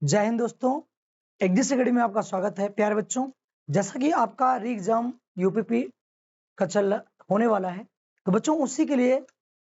जय हिंद दोस्तों। Excess academy में आपका स्वागत है प्यारे बच्चों। जैसा कि आपका री एग्जाम यूपीपी का होने वाला है, तो बच्चों उसी के लिए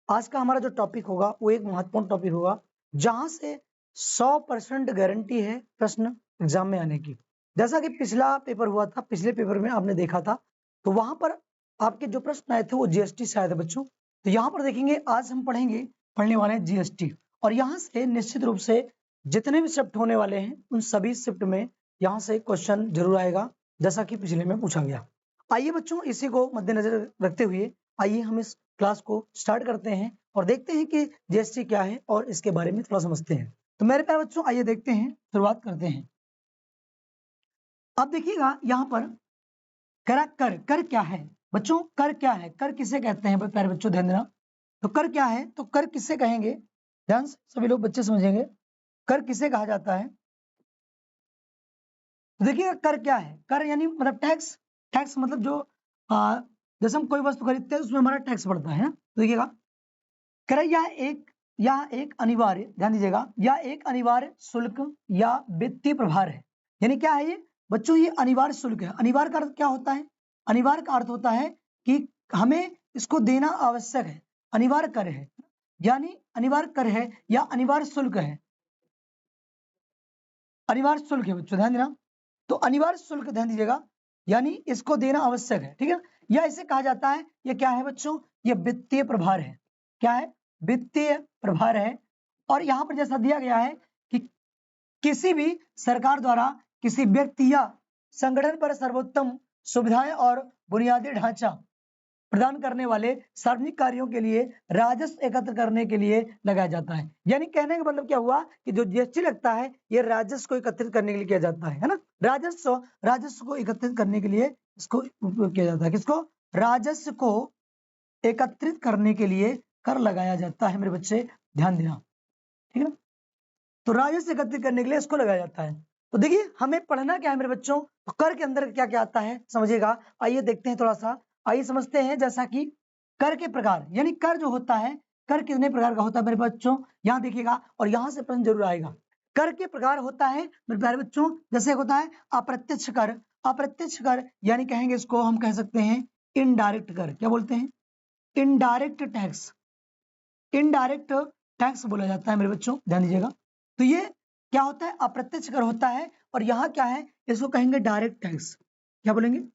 आज का हमारा जो टॉपिक होगा वो एक महत्वपूर्ण टॉपिक होगा, जहां से 100% गारंटी है प्रश्न एग्जाम में आने की। जैसा कि पिछला पेपर हुआ था, पिछले पेपर में आपने देखा था, तो वहां पर आपके जो प्रश्न आए थे वो जीएसटी से आए थे बच्चों। तो यहाँ पर देखेंगे, आज हम पढ़ने वाले हैं जीएसटी, और यहाँ से निश्चित रूप से जितने भी शिफ्ट होने वाले हैं उन सभी शिफ्ट में यहाँ से क्वेश्चन जरूर आएगा, जैसा कि पिछले में पूछा गया। आइए बच्चों, इसी को मद्देनजर रखते हुए आइए हम इस क्लास को स्टार्ट करते हैं और देखते हैं कि जीएसटी क्या है और इसके बारे में थोड़ा समझते हैं। तो मेरे प्यारे बच्चों, आइए देखते हैं, शुरुआत करते हैं। अब देखिएगा यहाँ पर कर क्या है बच्चों, कर क्या है, कर किसे कहते हैं प्यारे बच्चों, ध्यान देना। तो कर क्या है, तो कर किसे कहेंगे, ध्यान से सभी लोग बच्चे समझेंगे, कर किसे कहा जाता है। देखिए कर क्या है, कर यानी मतलब टैक्स। टैक्स मतलब जो जैसे हम कोई वस्तु खरीदते हैं उसमें हमारा टैक्स बढ़ता है ना। तो देखिएगा कर यह एक अनिवार्य, ध्यान दीजिएगा, यह एक अनिवार्य शुल्क या वित्तीय प्रभार है। यानी क्या है ये बच्चों, ये अनिवार्य शुल्क है। अनिवार्य का अर्थ क्या होता है, अनिवार्य का अर्थ होता है कि हमें इसको देना आवश्यक है। अनिवार्य कर है यानी अनिवार्य कर है या अनिवार्य शुल्क है, अनिवार्य शुल्क है बच्चों, ध्यान देना। तो अनिवार्य शुल्क, ध्यान दीजिएगा, यानी इसको देना आवश्यक है, ठीक है। या इसे कहा जाता है, ये क्या है बच्चों, ये वित्तीय प्रभार है। क्या है, वित्तीय प्रभार है। और यहाँ पर जैसा दिया गया है कि किसी भी सरकार द्वारा किसी व्यक्ति या संगठन पर सर्वोत्तम सुविधाएं और बुनियादी ढांचा प्रदान करने वाले सार्वजनिक कार्यों के लिए राजस्व एकत्र करने के लिए लगाया जाता है। यानी कहने का मतलब क्या हुआ कि जो जीएसटी लगता है ये राजस्व को एकत्रित करने के लिए किया जाता है ना। राजस्व को एकत्रित करने के लिए इसको उपयोग किया जाता है। किसको, राजस्व को एकत्रित करने के लिए कर लगाया जाता है मेरे बच्चे, ध्यान देना, ठीक है। तो राजस्व एकत्रित करने के लिए इसको लगाया जाता है। तो देखिए हमें पढ़ना क्या है मेरे बच्चों, तो कर के अंदर क्या क्या आता है समझिएगा। आइए देखते हैं थोड़ा सा, आइए समझते हैं। जैसा कि कर के प्रकार, यानी कर जो होता है, कर कितने प्रकार का होता है मेरे बच्चों, यहाँ देखिएगा, और यहाँ से प्रश्न जरूर आएगा। कर के प्रकार होता है मेरे प्यारे बच्चों, जैसे होता है अप्रत्यक्ष कर। अप्रत्यक्ष कर यानी कहेंगे इसको हम कह सकते हैं इनडायरेक्ट कर। क्या बोलते हैं, इनडायरेक्ट टैक्स। इनडायरेक्ट टैक्स बोला जाता है मेरे बच्चों, ध्यान दीजिएगा। तो ये क्या होता है, अप्रत्यक्ष कर होता है। और यहाँ क्या है, इसको कहेंगे डायरेक्ट टैक्स। क्या बोलेंगे,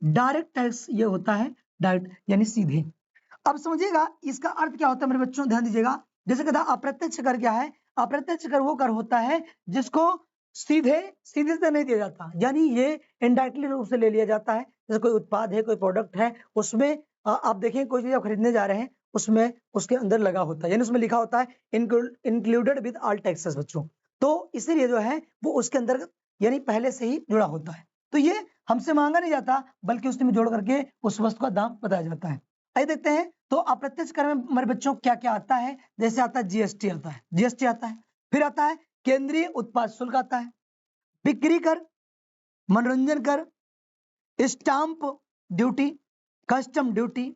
डायरेक्ट टैक्स ये होता है, डायरेक्ट यानी सीधे। अब समझिएगा इसका अर्थ क्या होता है मेरे बच्चों, ध्यान दीजिएगा। जैसे कहता अप्रत्यक्ष कर क्या है, अप्रत्यक्ष कर वो कर होता है जिसको सीधे सीधे से नहीं दिया जाता, यानी ये इनडायरेक्टली रूप से ले लिया जाता है। जैसे कोई उत्पाद है, कोई प्रोडक्ट है, उसमें आप देखें कोई चीज आप खरीदने जा रहे हैं, उसमें उसके अंदर लगा होता है, यानी उसमें लिखा होता है इंक्लूडेड विद ऑल टैक्सेस बच्चों। तो इसीलिए जो है वो उसके अंदर यानी पहले से ही जुड़ा होता है। तो ये हमसे मांगा नहीं जाता, बल्कि उसमें जोड़ करके उस वस्तु का दाम बताया जाता है। आइए देखते हैं, तो अप्रत्यक्ष कर में हमारे बच्चों क्या क्या आता है। जैसे आता है जीएसटी, आता है जीएसटी आता है, फिर आता है केंद्रीय उत्पाद शुल्क आता है, बिक्री कर, मनोरंजन कर, stamp duty, custom duty,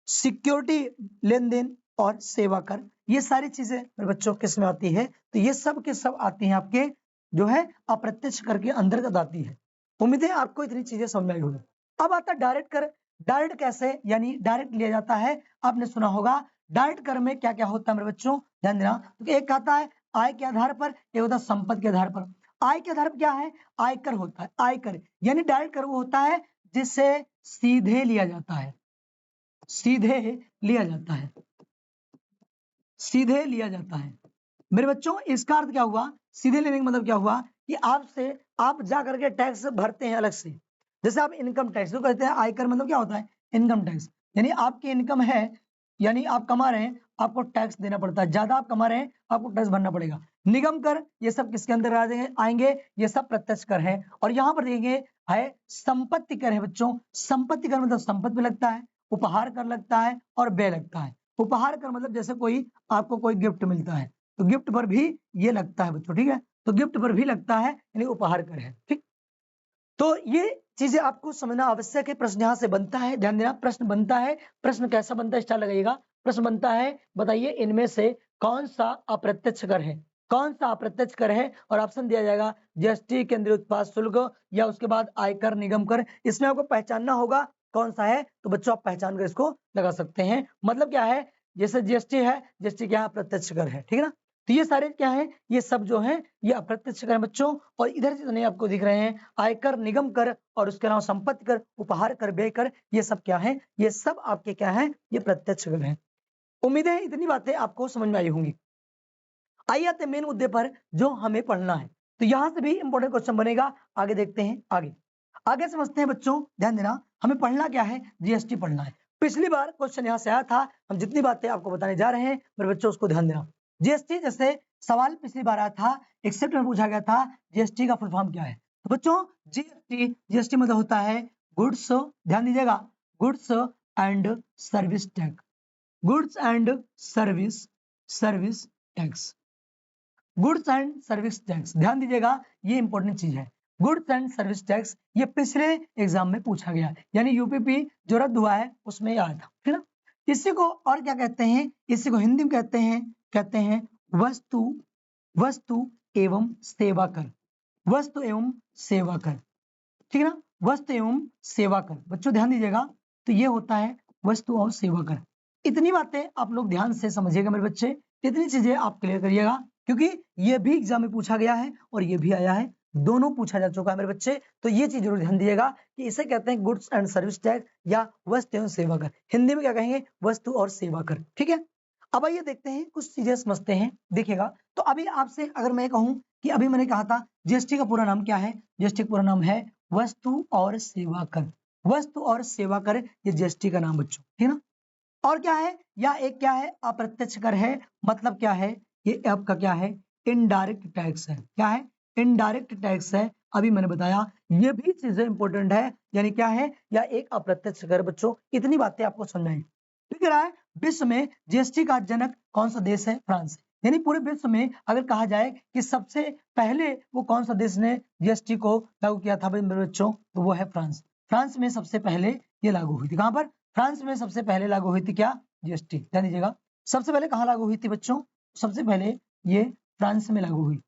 security लेन देन और सेवा कर। ये सारी चीजें मेरे बच्चों किस में आती है, तो ये सब के सब आती हैं आपके जो है अप्रत्यक्ष कर के अंतर्गत आती है। उम्मीद है आपको इतनी चीजें समझ में आई होगी। अब आता है डायरेक्ट कर। डायरेक्ट कैसे, यानी डायरेक्ट लिया जाता है। आपने सुना होगा डायरेक्ट कर में क्या क्या होता है मेरे बच्चों, ध्यान देना। तो एक आता है आय के आधार पर, एक होता है संपत्ति के आधार पर। आय के आधार पर क्या है, आयकर होता है। आयकर यानी डायरेक्ट कर वो होता है जिससे सीधे लिया जाता है, सीधे लिया जाता है, सीधे लिया जाता है मेरे बच्चों। इसका अर्थ क्या हुआ, सीधे लेने का मतलब क्या हुआ कि आपसे आप जा करके टैक्स भरते हैं अलग से। जैसे आप इनकम टैक्स तो कहते हैं, आयकर मतलब क्या होता है, इनकम टैक्स, यानी आपकी इनकम है, यानी आप कमा रहे हैं, आपको टैक्स देना पड़ता है। ज्यादा आप कमा रहे हैं, आपको टैक्स भरना पड़ेगा। निगम कर, ये सब किसके अंदर आएंगे, ये सब प्रत्यक्ष कर है। और यहाँ पर देखेंगे है संपत्ति कर है बच्चों। संपत्ति कर मतलब संपत्ति पे लगता है, उपहार कर लगता है और व्यय लगता है। उपहार कर मतलब जैसे कोई आपको कोई गिफ्ट मिलता है तो गिफ्ट पर भी ये लगता है बच्चों, ठीक है। तो गिफ्ट पर भी लगता है, यानी उपहार कर है, ठीक। तो ये चीजें आपको समझना आवश्यक है। प्रश्न यहाँ से बनता है, ध्यान देना, प्रश्न बनता है। प्रश्न कैसा बनता है, स्टार लगाइएगा। प्रश्न बनता है, बताइए इनमें से कौन सा अप्रत्यक्ष कर है। कौन सा अप्रत्यक्ष कर है, और ऑप्शन दिया जाएगा जीएसटी, केंद्रीय उत्पाद शुल्क, या उसके बाद आयकर, निगम कर। इसमें आपको पहचानना होगा कौन सा है, तो बच्चों आप पहचान कर इसको लगा सकते हैं। मतलब क्या है, जैसे जीएसटी है, जीएसटी क्या है, अप्रत्यक्ष कर है, ठीक है ना। तो ये सारे क्या है, ये सब जो है ये अप्रत्यक्ष कर है बच्चों। और इधर जितने आपको दिख रहे हैं, आयकर, निगम कर, और उसके अलावा संपत्ति कर, उपहार कर, व्यय कर, ये सब क्या है, ये सब आपके क्या है, ये प्रत्यक्ष कर है। उम्मीद है इतनी बातें आपको समझ में आई होंगी। आइए आते मेन मुद्दे पर जो हमें पढ़ना है। तो यहां से भी इंपॉर्टेंट क्वेश्चन बनेगा, आगे देखते हैं। आगे समझते हैं बच्चों, ध्यान देना, हमें पढ़ना क्या है, जीएसटी पढ़ना है। पिछली बार क्वेश्चन यहां से आया था, हम जितनी बातें आपको बताने जा रहे हैं मेरे बच्चों उसको ध्यान देना। जीएसटी जैसे सवाल पिछली बार आया था, एक सेट में पूछा गया था जीएसटी का फुल फॉर्म क्या है। तो बच्चों जीएसटी मतलब होता है गुड्स, ध्यान दीजिएगा, goods and service tax, goods and service tax, goods and service tax, ध्यान दीजिएगा ये इंपॉर्टेंट चीज है। गुड्स एंड सर्विस टैक्स ये पिछले एग्जाम में पूछा गया, यानी यूपीपी जो रद्द हुआ है उसमें आया था, ठीक ना। इसी को और क्या कहते हैं, इसी को हिंदी में कहते हैं वस्तु एवं सेवा कर, वस्तु एवं सेवा कर, ठीक है ना, वस्तु एवं सेवा कर। बच्चों ध्यान दीजिएगा, तो ये होता है वस्तु और सेवा कर। इतनी बातें आप लोग ध्यान से समझिएगा मेरे बच्चे, इतनी चीजें आप क्लियर करिएगा, क्योंकि ये भी एग्जाम में पूछा गया है और ये भी आया है, दोनों पूछा जा चुका है मेरे बच्चे। तो ये चीज जरूर ध्यान दिएगा कि इसे कहते हैं गुड्स एंड सर्विस टैक्स या वस्तु एवं सेवा कर, हिंदी में क्या कहेंगे, वस्तु और सेवा कर, ठीक है। अब आइए देखते हैं, कुछ चीजें समझते हैं, देखिएगा। तो अभी आपसे अगर मैं कहूं कि अभी मैंने कहा था जीएसटी का पूरा नाम क्या है, जीएसटी का पूरा नाम है वस्तु और सेवा कर, वस्तु और सेवा कर, ये जीएसटी का नाम बच्चों, ठीक है ना। और क्या है, या एक क्या है, अप्रत्यक्ष कर है, मतलब क्या है, ये आपका क्या है, इनडायरेक्ट टैक्स है, क्या है, इनडायरेक्ट टैक्स है। अभी मैंने बताया ये भी चीजें इंपॉर्टेंट है, यानी क्या है, या एक अप्रत्यक्ष कर। बच्चों इतनी बातें आपको समझ आई, ठीक है। विश्व में जीएसटी का जनक कौन सा देश है, फ्रांस। यानी पूरे विश्व में अगर कहा जाए कि सबसे पहले वो कौन सा देश ने जीएसटी को लागू किया था मेरे बच्चों, तो वो है फ्रांस। फ्रांस में सबसे पहले ये लागू हुई थी, कहां पर, फ्रांस में सबसे पहले लागू हुई थी क्या, जीएसटी। ध्यान दीजिएगा, सबसे पहले कहां लागू हुई थी बच्चों, सबसे पहले ये फ्रांस में लागू हुई।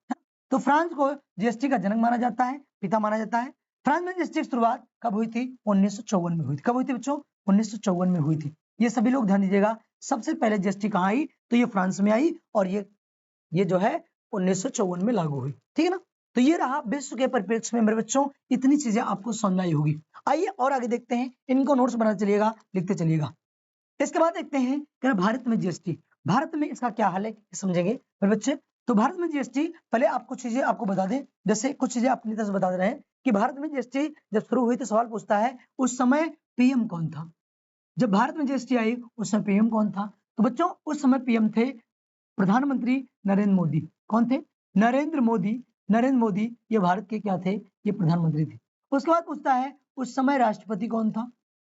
तो फ्रांस को जीएसटी का जनक माना जाता है, पिता माना जाता है। फ्रांस में जीएसटी की शुरुआत कब हुई थी, 1954 में हुई थी। कब हुई थी बच्चों, 1954 में हुई थी। ये सभी लोग ध्यान दीजिएगा, सबसे पहले जीएसटी कहाँ आई, तो ये फ्रांस में आई, और ये जो है 1954 में लागू हुई, ठीक है ना। तो ये रहा विश्व के परिप्रेक्ष्य में मेरे बच्चों, इतनी चीजें आपको समझ आई होगी। आइए और आगे देखते हैं, इनको नोट्स बनाते चलिएगा, लिखते चलिएगा। इसके बाद देखते हैं कि भारत में जीएसटी, भारत में इसका क्या हाल है समझेंगे मेरे बच्चे। तो भारत में जीएसटी, पहले आप कुछ चीजें आपको बता दें, जैसे कुछ चीजें अपनी तरफ से बता दे रहे हैं कि भारत में जीएसटी जब शुरू हुई तो सवाल पूछता है उस समय पीएम कौन था। जब भारत में जीएसटी आई उस समय पीएम कौन था, तो बच्चों उस समय पीएम थे प्रधानमंत्री नरेंद्र मोदी। कौन थे, नरेंद्र मोदी। नरेंद्र मोदी ये भारत के क्या थे, ये प्रधानमंत्री थे। उसके बाद पूछता है उस समय राष्ट्रपति कौन था,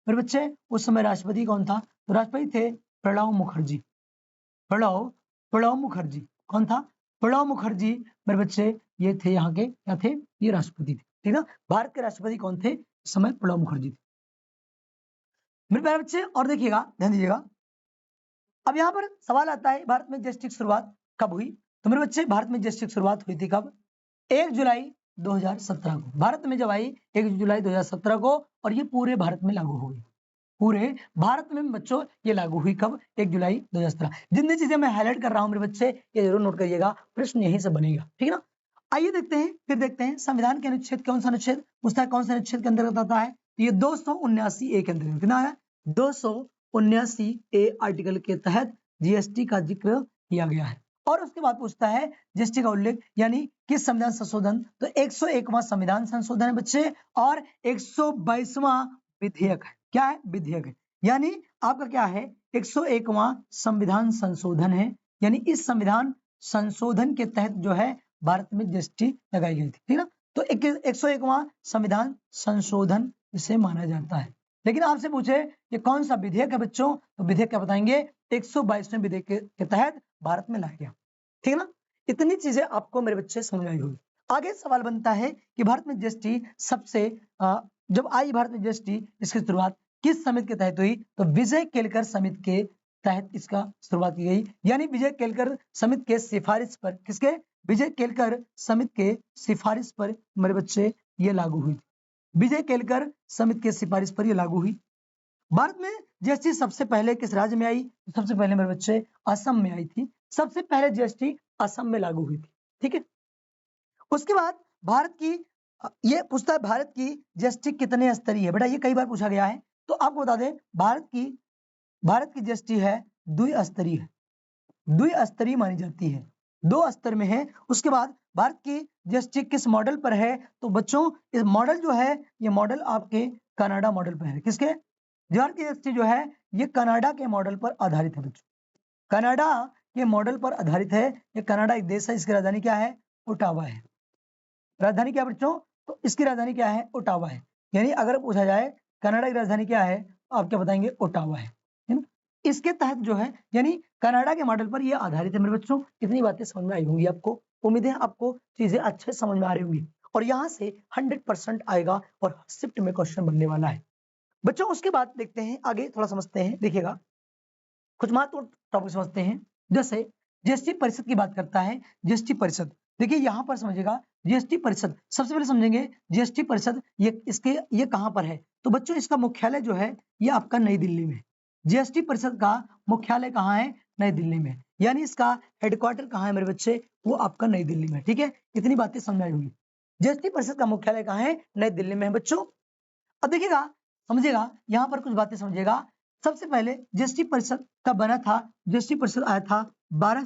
मेरे बच्चे उस समय राष्ट्रपति कौन था, तो राष्ट्रपति थे प्रणब मुखर्जी। प्रणब मुखर्जी कौन था, प्रणब मुखर्जी मेरे बच्चे ये थे, यहाँ के क्या थे, ये राष्ट्रपति थे, ठीक है। भारत के राष्ट्रपति कौन थे इस समय, प्रणब मुखर्जी थे मेरे प्यारे बच्चे। और देखिएगा, ध्यान दीजिएगा, अब यहाँ पर सवाल आता है भारत में जीएसटी की शुरुआत कब हुई, तो मेरे बच्चे भारत में जीएसटी की शुरुआत हुई थी कब, 1 जुलाई 2017 को। भारत में जब आई 1 जुलाई 2017 को, और ये पूरे भारत में लागू हुई, पूरे भारत में बच्चों ये लागू हुई कब, 1 जुलाई 2017। जितनी चीजें मैं हाईलाइट कर रहा हूं मेरे बच्चे ये जरूर नोट करिएगा, प्रश्न यहीं से बनेगा, ठीक है ना। आइए देखते हैं, फिर देखते हैं संविधान के अनुच्छेद, कौन सा अनुच्छेद पूछता है, कौन सा अनुच्छेद के अंतर्गत आता है, तो ये 279A के अंतर्गत, कितना है, 279A आर्टिकल के तहत जीएसटी का जिक्र किया गया है। और उसके बाद पूछता है जीएसटी का उल्लेख, यानी किस संविधान संशोधन, तो 101वां संविधान संशोधन है बच्चे, और 122वां विधेयक है, क्या है, विधेयक है। यानी आपका क्या है, 101वां संविधान संशोधन है, यानी इस संविधान संशोधन के तहत जो है भारत में जीएसटी लगाई गई थी, ठीक है। तो 101वां संविधान संशोधन इसे माना जाता है। लेकिन आपसे पूछे ये कौन सा विधेयक है बच्चों, तो विधेयक क्या बताएंगे, 122वें विधेयक के तहत भारत में लाया गया, ठीक है ना। इतनी चीजें आपको मेरे बच्चे समझ आई होगी। आगे सवाल बनता है कि भारत में जीएसटी सबसे जब आई भारत में जीएसटी, इसकी शुरुआत किस समिति के तहत हुई, तो विजय केलकर समिति के तहत इसका शुरुआत की गई, यानी विजय केलकर समिति के सिफारिश पर, किसके, विजय केलकर समिति के सिफारिश पर मेरे बच्चे ये लागू हुई थी। विजय केलकर समिति के सिफारिश पर ये लागू हुई। भारत में जीएसटी सबसे पहले किस राज्य में आई? सबसे पहले मेरे बच्चे असम में आई थी। सबसे पहले जीएसटी असम में लागू हुई थी। ठीक है, उसके बाद भारत की ये पूछता है भारत की जीएसटी कितने स्तरीय है? बेटा ये कई बार पूछा गया है, तो आपको बता दें भारत की जीएसटी है द्विस्तरीय है, द्विस्तरीय मानी जाती है, 2 स्तर में है। उसके बाद भारत की जीएसटी किस मॉडल पर है? तो बच्चों इस मॉडल जो है ये मॉडल आपके कनाडा मॉडल पर है। किसके? भारत की जीएसटी जो है ये कनाडा के मॉडल पर आधारित है बच्चों, कनाडा के मॉडल पर आधारित है। ये कनाडा एक देश है, इसकी राजधानी क्या है? ओटावा है। राजधानी क्या बच्चों? तो इसकी राजधानी क्या है? ओटावा है। यानी अगर पूछा जाए कनाडा की राजधानी क्या है, तो आप क्या बताएंगे? ओटावा है ना? इसके तहत जो है यानी कनाडा के मॉडल पर यह आधारित है। मेरे बच्चों इतनी बातें समझ में आई होंगी आपको, उम्मीद है आपको चीजें अच्छे समझ में आ रही होंगी, और यहाँ से 100% आएगा और शिफ्ट में क्वेश्चन बनने वाला है बच्चों। उसके बाद देखते हैं आगे, थोड़ा समझते हैं, देखिएगा कुछ महत्वपूर्ण टॉपिक समझते हैं। जैसे जीएसटी परिषद की बात करता है, जीएसटी परिषद, देखिए यहाँ पर समझिएगा जीएसटी परिषद, सबसे पहले समझेंगे जीएसटी परिषद ये कहाँ पर है? तो बच्चों इसका मुख्यालय जो है ये आपका नई दिल्ली में। जीएसटी परिषद का मुख्यालय कहाँ है? नई दिल्ली में। यानी इसका हेडक्वार्टर कहाँ है मेरे बच्चे? वो आपका नई दिल्ली में। ठीक है, इतनी बातें समझ आई होंगी। जीएसटी परिषद का मुख्यालय कहाँ है? नई दिल्ली में है बच्चों। अब देखिएगा, समझिएगा, यहाँ पर कुछ बातें समझिएगा। सबसे पहले जीएसटी परिषद कब बना था? जीएसटी परिषद आया था 12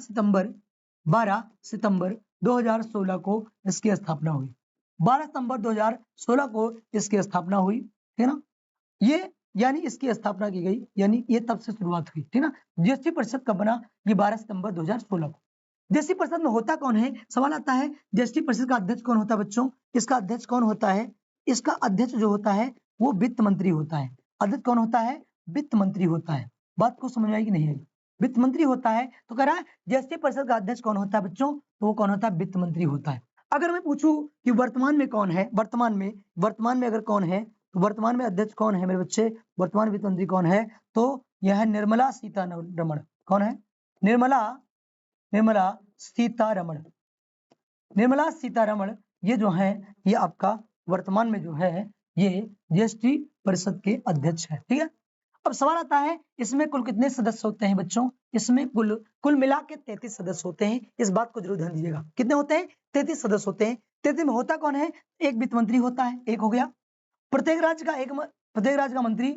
सितंबर 2016 को इसकी स्थापना हुई। 12 सितंबर 2016 को इसकी स्थापना हुई, ठीक है ना? ये यानी इसकी स्थापना की गई, यानी ये तब से शुरुआत हुई, ठीक ना? जीएसटी परिषद कब बना? ये 12 सितंबर 2016 को। जीएसटी परिषद में होता कौन है? सवाल आता है जीएसटी परिषद का अध्यक्ष कौन होता है बच्चों? इसका अध्यक्ष कौन होता है? इसका अध्यक्ष जो होता है वो वित्त मंत्री होता है। अध्यक्ष कौन होता है? वित्त मंत्री होता है। बात को समझ आई कि नहीं आई? वित्त मंत्री होता है। तो कह रहा है जीएसटी परिषद का अध्यक्ष कौन होता है बच्चों? तो वो कौन होता है? वित्त मंत्री होता है। अगर मैं पूछूं कि वर्तमान में कौन है, वर्तमान में अगर कौन है, तो वर्तमान में अध्यक्ष कौन है मेरे बच्चे? वर्तमान वित्त मंत्री कौन है? तो यह है निर्मला सीतारमण। कौन है? निर्मला सीतारमण। निर्मला सीतारमण ये जो है ये आपका वर्तमान में जो है ये जीएसटी परिषद के अध्यक्ष है। ठीक है, अब सवाल आता है इसमें कुल कितने सदस्य होते हैं बच्चों? इसमें कुल मिला के 33 सदस्य होते हैं। इस बात को जरूर ध्यान दीजिएगा। कितने होते हैं? 33 सदस्य होते हैं। 33 में होता कौन है? एक वित्त मंत्री होता है, एक हो गया। प्रत्येक राज्य का मंत्री,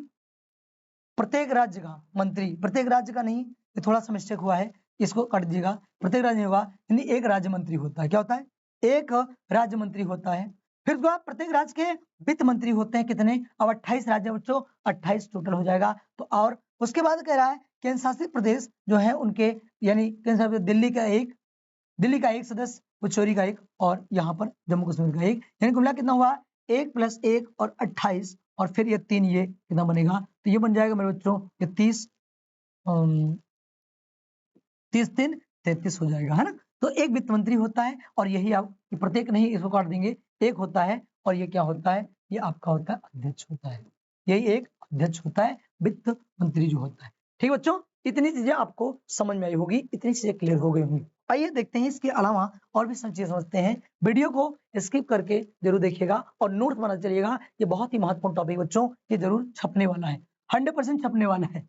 प्रत्येक राज्य का नहीं, ये थोड़ा सा मिस्टेक हुआ है, इसको काट दीजिएगा। प्रत्येक राज्य में होगा यानी एक राज्य मंत्री होता है। क्या होता है? एक राज्य मंत्री होता है। फिर उसके बाद प्रत्येक राज्य के वित्त मंत्री होते हैं। कितने? अब 28 राज्य बच्चों, 28 टोटल हो जाएगा। तो और उसके बाद कह रहा है केंद्र शासित प्रदेश जो है उनके, यानी केंद्र शासित दिल्ली का एक सदस्य, उच्चौरी का एक, और यहाँ पर जम्मू कश्मीर का एक, यानी कुल मिला कितना हुआ? 1 + 1 और 28, और फिर ये 3, ये कितना बनेगा? तो ये बन जाएगा मेरे बच्चों ये 30 3 33 हो जाएगा, है ना? तो एक वित्त मंत्री होता है, और यही आप प्रत्येक नहीं, इसको काट देंगे, एक होता है, और ये क्या होता है? ये आपका होता है अध्यक्ष होता है। यही एक अध्यक्ष होता है, वित्त मंत्री जो होता है। ठीक है बच्चों, इतनी चीजें आपको समझ में आई होगी, इतनी चीजें क्लियर हो गई होंगी। आइए देखते हैं इसके अलावा और भी सब चीजें समझते हैं। वीडियो को स्किप करके जरूर देखिएगा और नोट बना चलिएगा। ये बहुत ही महत्वपूर्ण टॉपिक बच्चों, ये जरूर छपने वाला है, 100% छपने वाला है।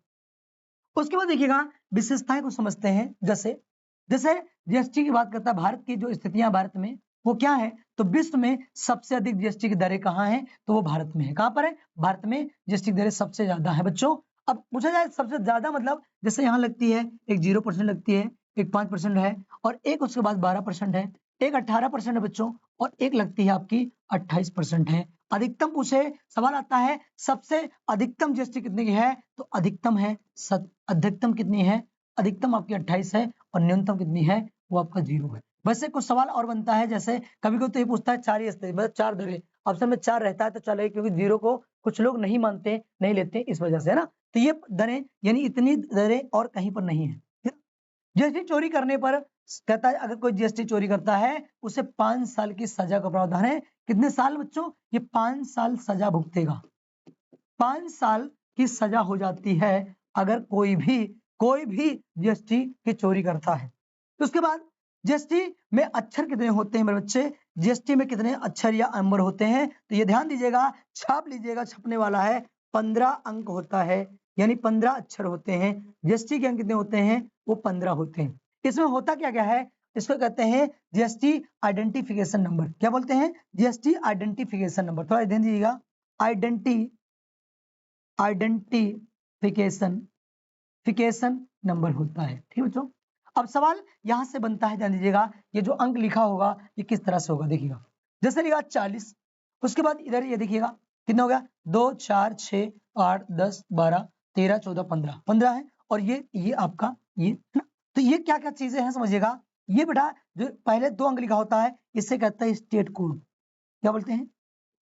उसके बाद देखिएगा विशेषताएं को समझते हैं। जैसे जीएसटी की बात करता है, भारत की जो स्थितियां भारत में वो क्या है? तो विश्व में सबसे अधिक जीएसटी की दरें कहाँ हैं? तो वो भारत में है। कहाँ पर है? भारत में जीएसटी की दरें सबसे ज्यादा है बच्चों। अब पूछा जाए सबसे ज्यादा मतलब, जैसे यहाँ लगती है एक 0% लगती है, एक 5% है, और एक उसके बाद 12% है, एक 18% है बच्चों, और एक लगती है आपकी 28% है। अधिकतम पूछे, सवाल आता है सबसे अधिकतम जीएसटी कितने की है? तो अधिकतम है अधिकतम कितनी है? अधिकतम आपकी 28 है, और न्यूनतम कितनी है? वो आपका 0 है। वैसे कुछ सवाल और बनता है, जैसे कभी कोई तो ये पूछता है 4 ही स्थिति, मतलब 4 दरें, ऑप्शन में 4 रहता है तो चले, क्योंकि 0 को कुछ लोग नहीं मानते, नहीं लेते, इस वजह से, है ना? तो ये दरें यानी इतनी दरें और कहीं पर नहीं है। जीएसटी चोरी करने पर कहता है अगर कोई जीएसटी चोरी करता है उसे 5 साल की सजा का प्रावधान है। कितने साल बच्चों? ये 5 साल सजा भुगतेगा। 5 साल की सजा हो जाती है अगर कोई भी जीएसटी की चोरी करता है। तो उसके बाद जीएसटी में अक्षर कितने होते हैं मेरे बच्चे, जीएसटी में कितने अक्षर या नंबर होते हैं, तो ये ध्यान दीजिएगा, छाप लीजिएगा, छपने वाला है 15 अंक होता है, यानी 15 अक्षर होते हैं। जीएसटी के अंक कितने होते हैं, वो 15 होते हैं। इसमें होता क्या क्या है, इसको कहते हैं जीएसटी आइडेंटिफिकेशन नंबर। क्या बोलते हैं, जीएसटी आइडेंटिफिकेशन नंबर। थोड़ा ध्यान दीजिएगा, आइडेंटिफिकेशन नंबर होता है। ठीक है बच्चों, अब सवाल यहां से बनता है, ध्यान दीजिएगा, ये जो अंक लिखा होगा ये किस तरह से होगा, देखिएगा। जैसे लिखा 40, उसके बाद इधर ये देखिएगा कितना हो गया, 2 4 6 8 10 12 13 14 15 15 है, और ये आपका ये है ना। तो ये क्या क्या चीजें हैं समझिएगा, ये बेटा जो पहले 2 अंक लिखा होता है इससे कहता है स्टेट कोड। क्या बोलते हैं,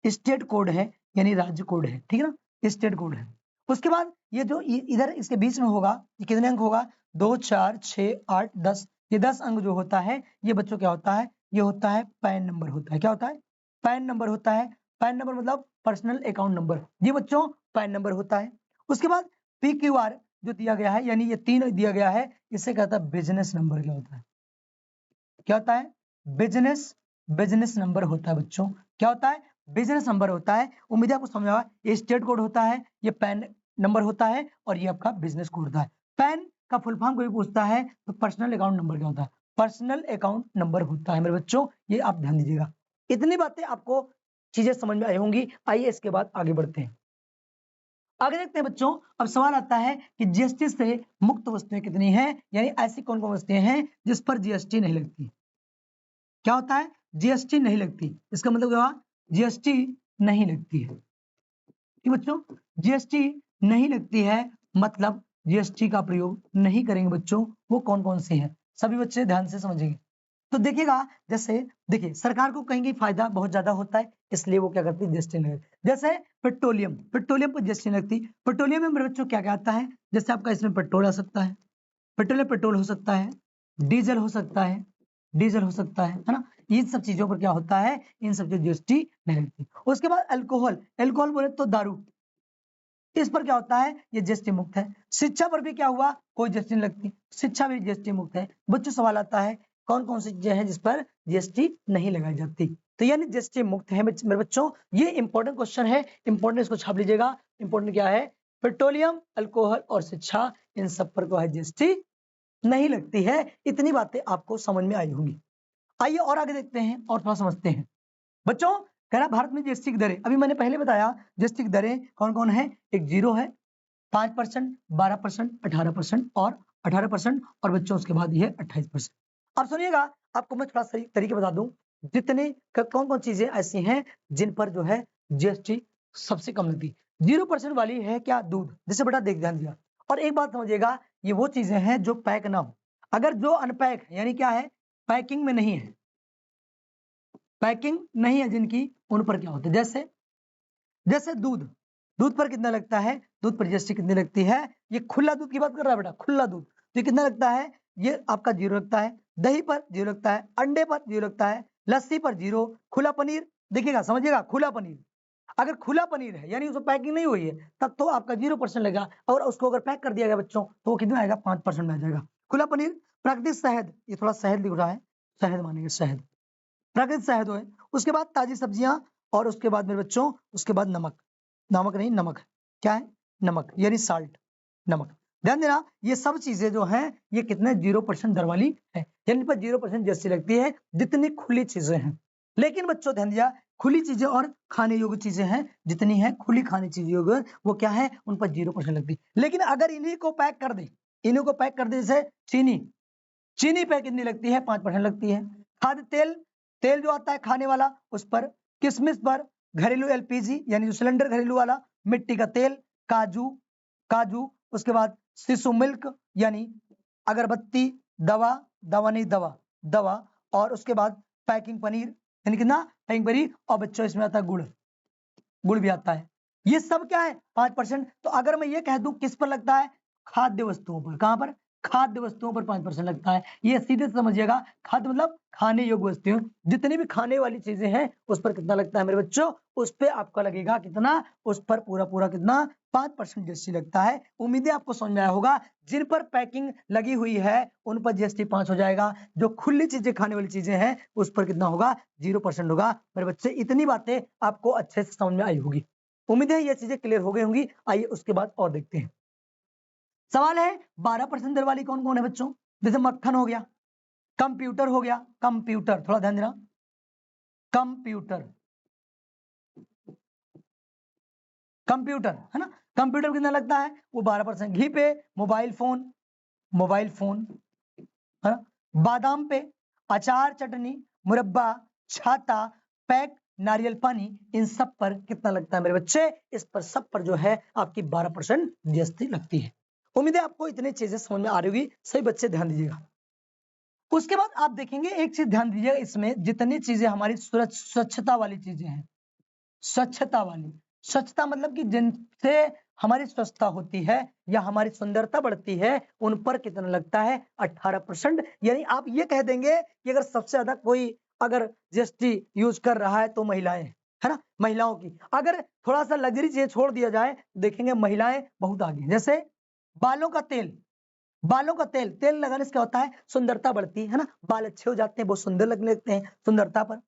स्टेट कोड है, यानी राज्य कोड है। ठीक है ना, स्टेट कोड है। उसके बाद ये जो इधर इसके बीच में होगा, ये कितने अंक होगा, 2 4 6 8 10, ये 10 अंक जो होता है ये बच्चों क्या होता है, ये होता है पैन नंबर होता है। क्या होता है, पैन नंबर होता है। पैन नंबर मतलब पर्सनल अकाउंट नंबर, ये बच्चों पैन नंबर होता है। उसके बाद PQR जो दिया गया है, यानी ये 3 दिया गया है, इसे कहता है बिजनेस नंबर। क्या होता है, क्या होता है, बिजनेस नंबर होता है बच्चों। क्या होता है, बिजनेस नंबर होता है। उम्मीद है आपको समझ आया। ये स्टेट कोड होता है, ये पैन नंबर होता है, और ये आपका बिजनेस कोड होता है। पैन का फुल फॉर्म कोई पूछता है तो पर्सनल अकाउंट नंबर क्या होता है, पर्सनल अकाउंट नंबर होता है मेरे बच्चों, ये आप ध्यान दीजिएगा। इतनी बातें आपको चीजें समझ में आई होंगी। आइए इसके बाद आगे बढ़ते हैं, आगे देखते हैं बच्चों। अब सवाल आता है कि जीएसटी से मुक्त वस्तुएं कितनी हैं, यानी ऐसी कौन कौन वस्तुएं हैं जिस पर जीएसटी नहीं लगती। क्या होता है, जीएसटी नहीं लगती, इसका मतलब क्या हुआ, जीएसटी नहीं लगती है। ठीक बच्चों, जीएसटी नहीं लगती है, मतलब जीएसटी का प्रयोग नहीं करेंगे बच्चों। वो कौन कौन से हैं, सभी बच्चे ध्यान से समझेंगे। तो देखिएगा, जैसे देखिए सरकार को कहीं फायदा बहुत ज्यादा होता है, इसलिए वो क्या करती है, जीएसटी नहीं लगती। जैसे पेट्रोलियम, पेट्रोलियम पर जीएसटी नहीं लगती। पेट्रोलियम में मेरे बच्चों क्या क्या आता है, जैसे आपका इसमें पेट्रोल आ सकता है, पेट्रोलियम पेट्रोल हो सकता है, डीजल हो सकता है, डीजल हो सकता है ना। इन सब चीजों पर क्या होता है, इन सब चीजों जीएसटी नहीं लगती। उसके बाद अल्कोहल, अल्कोहल बोले तो दारू, इस पर क्या होता है, ये जीएसटी मुक्त है। शिक्षा पर भी क्या हुआ, कोई जीएसटी नहीं लगती, शिक्षा भी जीएसटी मुक्त है। बच्चों सवाल आता है कौन कौन सी चीजें हैं जिस पर जीएसटी नहीं लगाई जाती, तो यानी जीएसटी मुक्त है मेरे बच्चों। ये इंपॉर्टेंट क्वेश्चन है, इंपॉर्टेंट, इसको छाप लीजिएगा। इंपॉर्टेंट क्या है, पेट्रोलियम, अल्कोहल और शिक्षा, इन सब पर क्या है, जीएसटी नहीं लगती है। इतनी बातें आपको समझ में आई होंगी। आइए और आगे देखते हैं और थोड़ा समझते हैं बच्चों। कह रहा भारत में जीएसटी की दरें, अभी मैंने पहले बताया जीएसटी की दरें कौन कौन है, एक 0 है, 5%, 12%, 18% और 18%, और बच्चों उसके बाद ये 28%। अब सुनिएगा, आपको मैं थोड़ा सही तरीके बता दूं, जितने कौन कौन चीजें ऐसी हैं जिन पर जो है जीएसटी सबसे कम लगती। 0% वाली है क्या, दूध, जैसे बेटा देख ध्यान दिया। और एक बात समझिएगा, ये वो चीजें हैं जो पैक ना हो। अगर जो अनपैक है, यानी क्या है, पैकिंग में नहीं है, पैकिंग नहीं है जिनकी, उन पर क्या होता है, जैसे जैसे दूध, दूध पर कितना लगता है, दूध पर जीएसटी कितनी लगती है, ये खुला दूध की बात कर रहा है बेटा, खुला दूध, तो ये कितना लगता है, ये आपका 0 लगता है। दही पर 0 लगता है, अंडे पर 0 लगता है, लस्सी पर 0, खुला पनीर, देखिएगा समझिएगा, खुला पनीर, अगर खुला पनीर है यानी उसमें पैकिंग नहीं हुई है, तब तो आपका 0% लगेगा, और उसको अगर पैक कर दिया गया बच्चों तो वो कितना आएगा, 5% में आ जाएगा खुला पनीर। प्राकृतिक शहद, ये थोड़ा शहद लिख रहा है, शहद मानेंगे, शहद, प्राकृतिक शहद है। उसके बाद ताजी सब्जियां, और उसके बाद मेरे बच्चों, उसके बाद नमक, नमक नहीं नमक, क्या है, नमक यानी साल्ट, नमक। ध्यान देना, ये सब चीजें जो हैं ये कितने 0% दर वाली है, यानी पर 0% जीएसटी लगती है जितनी खुली चीजें हैं। लेकिन बच्चों ध्यान दिया, खुली चीजें और खाने योग्य चीजें हैं, जितनी है खुली खाने चीजें योग्य वो क्या है, उन पर 0% लगती। लेकिन अगर इन्हीं को पैक कर दे, इन्हीं को पैक कर दे, जैसे चीनी, चीनी पे कितनी लगती है, 5% लगती है। खाद्य तेल, तेल जो आता है खाने वाला उस पर, किशमिश पर, घरेलू एलपीजी यानी जो सिलेंडर घरेलू वाला, मिट्टी का तेल, काजू, काजू, उसके बाद शिशु मिल्क यानी अगरबत्ती, दवा, दवा नहीं दवा, दवा, और उसके बाद पैकिंग पनीर, यानी कितना, पैकिंग पनीर, और बच्चों इसमें आता है गुड़, गुड़ भी आता है। ये सब क्या है, 5%। तो अगर मैं ये कह दूं किस पर लगता है, खाद्य वस्तुओं पर, कहां पर, खाद्य वस्तुओं पर 5% लगता है। ये सीधे समझिएगा, खाद्य मतलब खाने योग्य वस्तुएं, जितनी भी खाने वाली चीजें हैं उस पर कितना लगता है मेरे बच्चों, उस पे आपका लगेगा कितना, उस पर पूरा पूरा कितना 5% जीएसटी लगता है। उम्मीदें आपको समझ में आया होगा। जिन पर पैकिंग लगी हुई है उन पर जीएसटी 5 हो जाएगा, जो खुली चीजें खाने वाली चीजें हैं उस पर कितना होगा, 0% होगा। मेरे बच्चे इतनी बातें आपको अच्छे से समझ में आई होगी, उम्मीद है ये चीजें क्लियर हो गई होंगी। आइए उसके बाद और देखते हैं। सवाल है 12% दर वाली कौन कौन है बच्चों, जैसे मक्खन हो गया, कंप्यूटर हो गया, कंप्यूटर थोड़ा ध्यान देना, कंप्यूटर, कंप्यूटर है ना, कंप्यूटर कितना लगता है, वो 12%। घी पे मोबाइल फोन, मोबाइल फोन है ना, बादाम पे अचार, चटनी, मुरब्बा, छाता, पैक, नारियल पानी, इन सब पर कितना लगता है मेरे बच्चे, इस पर सब पर जो है आपकी 12% जीएसटी लगती है। उम्मीद है आपको इतनी चीजें समझ में आ रही होगी, सही बच्चे ध्यान दीजिएगा। उसके बाद आप देखेंगे एक चीज ध्यान दीजिएगा, इसमें जितनी चीजें हमारी स्वच्छता वाली चीजें हैं, स्वच्छता वाली, स्वच्छता मतलब कि जिनसे हमारी स्वच्छता होती है या हमारी सुंदरता बढ़ती है, उन पर कितना लगता है, 18%। यानी आप ये कह देंगे कि अगर सबसे ज्यादा कोई अगर जीएसटी यूज कर रहा है तो महिलाएं, है ना, महिलाओं की। अगर थोड़ा सा लग्जरी चीज छोड़ दिया जाए, देखेंगे महिलाएं बहुत आगे। जैसे बालों का तेल, बालों का तेल, तेल लगाने से क्या होता है, सुंदरता बढ़ती है ना, बाल अच्छे हो जाते हैं, बहुत सुंदर लगने लगते हैं, सुंदरता पर।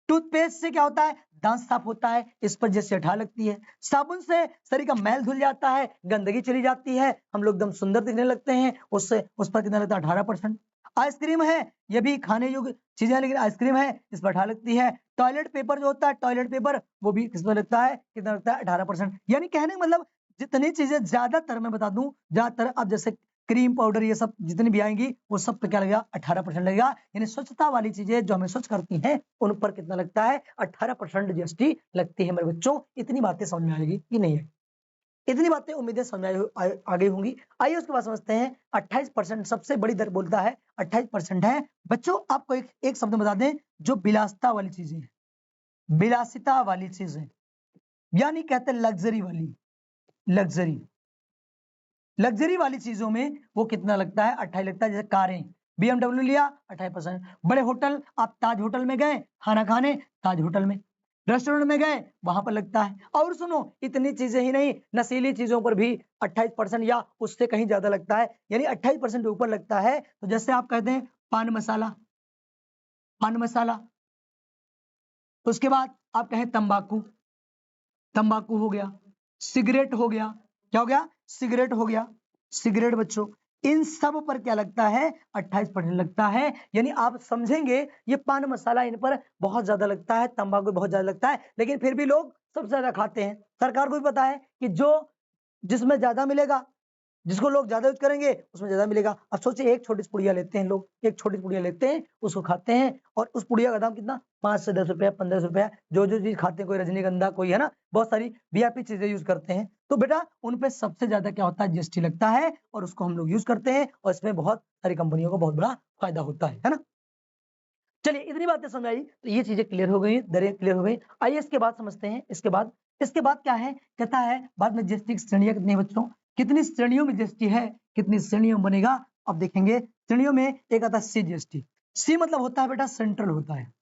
टूथपेस्ट से क्या होता है, दांत साफ होता है, इस पर जैसे अठा लगती है। साबुन से शरीर का मैल धुल जाता है, गंदगी चली जाती है, हम लोग एकदम सुंदर दिखने लगते हैं, उससे उस पर कितना लगता है, 18%। आइसक्रीम है, ये भी खाने योग्य चीजें है, लेकिन आइसक्रीम है, इस पर अठा लगती है। टॉयलेट पेपर जो होता है, टॉयलेट पेपर, वो भी किस पर लगता है, कितना लगता है, 18%। यानी कहने का मतलब जितनी चीजें, ज्यादातर मैं बता दूं, ज्यादातर अब जैसे क्रीम पाउडर ये सब जितनी भी आएंगी वो सब पे क्या लगेगा, 18% लगेगा। यानी स्वच्छता वाली चीजें जो हमें स्वच्छ करती हैं उन पर कितना लगता है, 18% जीएसटी लगती है मेरे बच्चों। इतनी बातें समझ में आएगी कि नहीं है, इतनी बातें उम्मीदें समझ में आ गई होंगी। आइए उसके बाद समझते हैं। 28% सबसे बड़ी दर बोलता है, 28% है बच्चों। आपको एक शब्द बता दें, जो विलासिता वाली चीजें, विलासिता वाली चीजें, यानी कहते हैं लग्जरी वाली, लग्जरी, लग्जरी वाली चीजों में वो कितना लगता है, 28 लगता है। जैसे कारें, BMW लिया, 28%। बड़े होटल, आप ताज होटल में गए खाना खाने, ताज होटल में, रेस्टोरेंट में गए वहां पर लगता है। और सुनो, इतनी चीजें ही नहीं, नशीली चीजों पर भी 28% या उससे कहीं ज्यादा लगता है, यानी 28% ऊपर लगता है। तो जैसे आप कहते हैं पान मसाला, पान मसाला, उसके बाद आप कहें तंबाकू, तंबाकू हो गया, सिगरेट हो गया, क्या हो गया, सिगरेट हो गया, सिगरेट बच्चों, इन सब पर क्या लगता है, 28% लगता है। यानी आप समझेंगे ये पान मसाला इन पर बहुत ज्यादा लगता है, तंबाकू बहुत ज्यादा लगता है, लेकिन फिर भी लोग सबसे ज्यादा खाते हैं। सरकार को भी पता है कि जो जिसमें ज्यादा मिलेगा, जिसको लोग ज्यादा यूज करेंगे उसमें ज्यादा मिलेगा। अब सोचिए एक छोटी सी पुड़िया लेते हैं लोग, एक छोटी पुड़िया लेते हैं, उसको खाते हैं, और उस पुड़िया का दाम कितना, 5 से 10 रुपया, 15 रुपया, जो जो चीज खाते हैं, कोई रजनीगंधा, कोई है ना, बहुत सारी वीआईपी चीजें यूज करते हैं। तो बेटा उन पे सबसे ज्यादा क्या होता है, जीएसटी लगता है, और उसको हम लोग यूज करते हैं, और इसमें बहुत सारी कंपनियों को बहुत बड़ा फायदा होता है ना। चलिए इतनी बातें समझ आई, तो ये चीजें क्लियर हो गई, दरें क्लियर हो गई। आइए इसके बाद समझते हैं। इसके बाद क्या है, कहता है बाद में जीएसटी की श्रेणियां कितनी है बच्चों, कितनी श्रेणियों में जीएसटी है, कितनी श्रेणियों में बनेगा। अब देखेंगे श्रेणियों में एक आता है सीजीएसटी। सी मतलब होता है बेटा सेंट्रल होता है,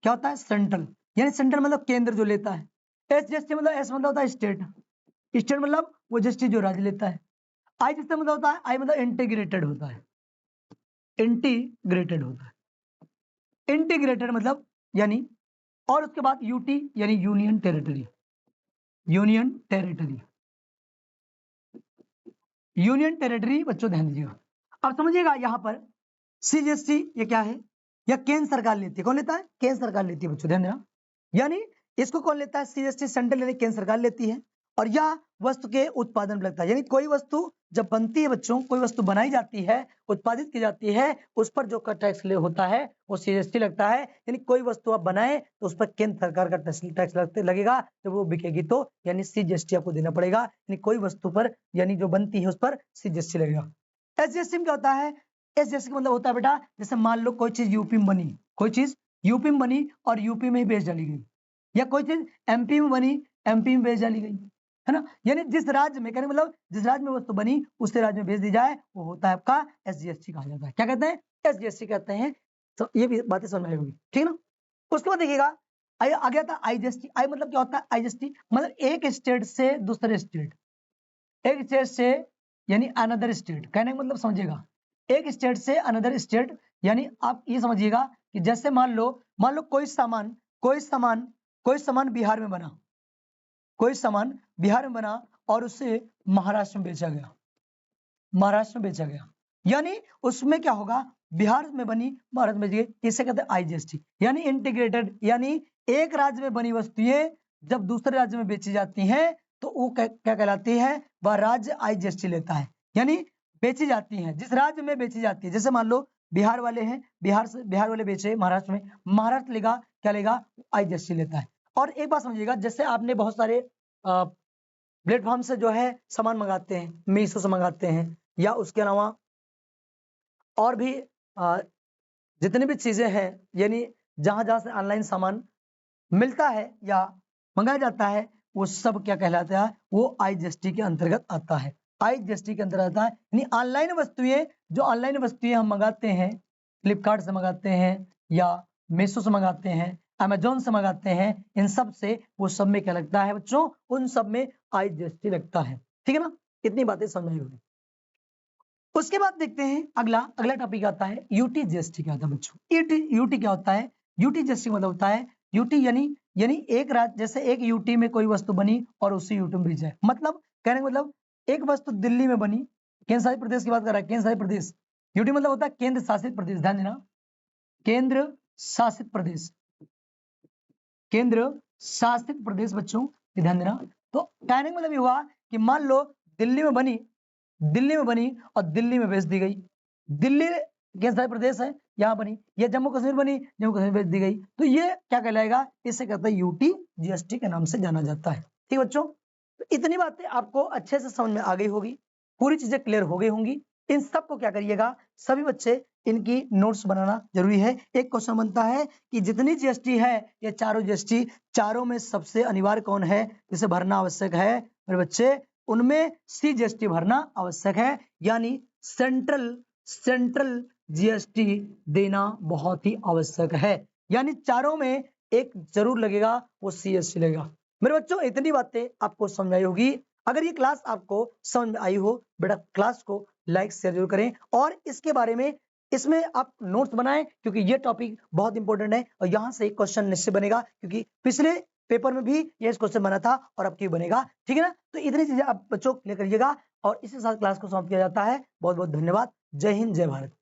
क्या होता है, सेंट्रल, यानी सेंट्रल मतलब केंद्र जो लेता है। एस जीएसटी मतलब, एस मतलब होता है स्टेट, स्टेट मतलब वो जीएसटी जो राज्य लेता है। आई जिसका मतलब होता है, आई मतलब इंटीग्रेटेड होता है, इंटीग्रेटेड होता है, इंटीग्रेटेड मतलब यानी। और उसके बाद यूटी यानी union territory, union territory, union territory बच्चों ध्यान दीजिएगा। अब समझिएगा यहाँ पर सीजीएसटी ये क्या है, या केंद्र सरकार लेती है, कौन लेता है, केंद्र सरकार लेती है बच्चों ध्यान देना। यानी इसको कौन लेता है, सीजीएसटी सेंट्रल यानी केंद्र सरकार लेती है, और यह वस्तु के उत्पादन पर लगता है। यानी कोई वस्तु जब बनती है बच्चों, कोई वस्तु बनाई जाती है, उत्पादित की जाती है, उस पर जो टैक्स होता है वो सीजीएसटी लगता है। यानी कोई वस्तु आप बनाए तो उस पर केंद्र सरकार का टैक्स लगेगा, जब वो बिकेगी तो, यानी सीजीएसटी आपको देना पड़ेगा। यानी कोई वस्तु पर, यानी जो बनती है उस पर सीजीएसटी लगेगा। एसजीएसटी में क्या होता है, एसजीएसटी का मतलब होता है बेटा, जैसे मान लो कोई चीज यूपी में बनी, कोई चीज यूपी में बनी और यूपी में ही बेच डाली गई, या कोई चीज एमपी में बनी, एमपी में बेच डाली गई, है ना। यानी जिस राज्य में, कहने मतलब जिस राज्य में वस्तु बनी उस राज्य में भेज दी जाए वो होता है आपका SGST कहा जाता है। क्या कहते हैं? SGST कहते हैं। तो ये भी बातें समझ में आई होगी, ठीक है ना। उसके बाद देखिएगा आ गया था IGST। आई मतलब क्या होता है IGST? मतलब एक स्टेट से दूसरे स्टेट, एक स्टेट से यानी अनदर स्टेट, कहने का मतलब समझिएगा, एक स्टेट से अनदर स्टेट, यानी आप ये समझिएगा कि जैसे मान लो कोई सामान बिहार में बना, कोई सामान बिहार में बना और उसे महाराष्ट्र में बेचा गया, महाराष्ट्र में बेचा गया, यानी उसमें क्या होगा, बिहार में बनी महाराष्ट्र में बेची गई, इसे कहते हैं IGST। यानी इंटीग्रेटेड, यानी एक राज्य में बनी वस्तुएं जब दूसरे राज्य में बेची जाती हैं तो वो क्या कहलाती है, वह राज्य IGST लेता है। यानी बेची जाती हैं, जिस राज्य में बेची जाती है, जैसे मान लो बिहार वाले हैं, बिहार वाले बेचे महाराष्ट्र में, महाराष्ट्र लेगा क्या लेगा, IGST लेता है। और एक बात समझिएगा, जैसे आपने बहुत सारे प्लेटफॉर्म से जो है सामान मंगाते हैं, मीशो से मंगाते हैं, या उसके अलावा और भी जितनी भी चीजें हैं, यानी जहां जहां से ऑनलाइन सामान मिलता है या मंगाया जाता है, वो सब क्या कहलाता है, वो IGST के अंतर्गत आता है। IGST के अंतर्गत आता है, यानी ऑनलाइन वस्तुएं, जो ऑनलाइन वस्तुएं हम मंगाते हैं, फ्लिपकार्ट से मंगाते हैं या मीशो से मंगाते हैं, अमेजोन से मंगाते हैं, इन सब से वो सब में क्या लगता है बच्चों, उन सब में IGST लगता है, ठीक है ना। इतनी बातें समझ में होगी। उसके बाद देखते हैं अगला टॉपिक आता है UT-GST क्या होता है बच्चों। UT क्या होता है? UT-GST मतलब होता है, UT यानी एक राज्य, जैसे एक UT में कोई वस्तु बनी और उसी UT में भेजा है, मतलब कहने का मतलब एक वस्तु दिल्ली में बनी, केंद्र शासित प्रदेश की बात कर रहा है, केंद्र शासित प्रदेश, UT मतलब होता है केंद्र शासित प्रदेश, ध्यान देना, केंद्र शासित प्रदेश, केंद्र शासित प्रदेश बच्चों ध्यान देना। तो कहने का मतलब ये हुआ कि मान लो दिल्ली में बनी और दिल्ली में भेज दी गई, दिल्ली केंद्र शासित प्रदेश है, यहाँ बनी, या जम्मू कश्मीर बनी, जम्मू कश्मीर भेज दी गई, तो ये क्या कहलाएगा, इसे कहते हैं UT-GST के नाम से जाना जाता है। ठीक बच्चों, तो इतनी बातें आपको अच्छे से समझ में आ गई होगी, पूरी चीजें क्लियर हो गई होंगी। इन सब को क्या करिएगा सभी बच्चे, इनकी नोट्स बनाना जरूरी है। एक क्वेश्चन बनता है कि जितनी GST है, ये चारों GST, चारों में सबसे अनिवार्य कौन है जिसे भरना आवश्यक है मेरे बच्चे, उनमें CGST भरना आवश्यक है, यानी सेंट्रल GST देना बहुत ही आवश्यक है, यानी चारों में एक जरूर लगेगा, वो CGST लगेगा। मेरे बच्चों इतनी बातें आपको समझ आई होगी। अगर ये क्लास आपको समझ में आई हो, बेटा क्लास को लाइक शेयर जरूर करें, और इसके बारे में इसमें आप नोट्स बनाएं, क्योंकि ये टॉपिक बहुत इंपॉर्टेंट है और यहाँ से एक क्वेश्चन निश्चित बनेगा, क्योंकि पिछले पेपर में भी ये क्वेश्चन बना था और अब की बनेगा, ठीक है ना। तो इतनी चीजें आप बच्चों क्लियर करिएगा, और इसी साथ क्लास को समाप्त किया जाता है। बहुत बहुत धन्यवाद। जय हिंद, जय भारत।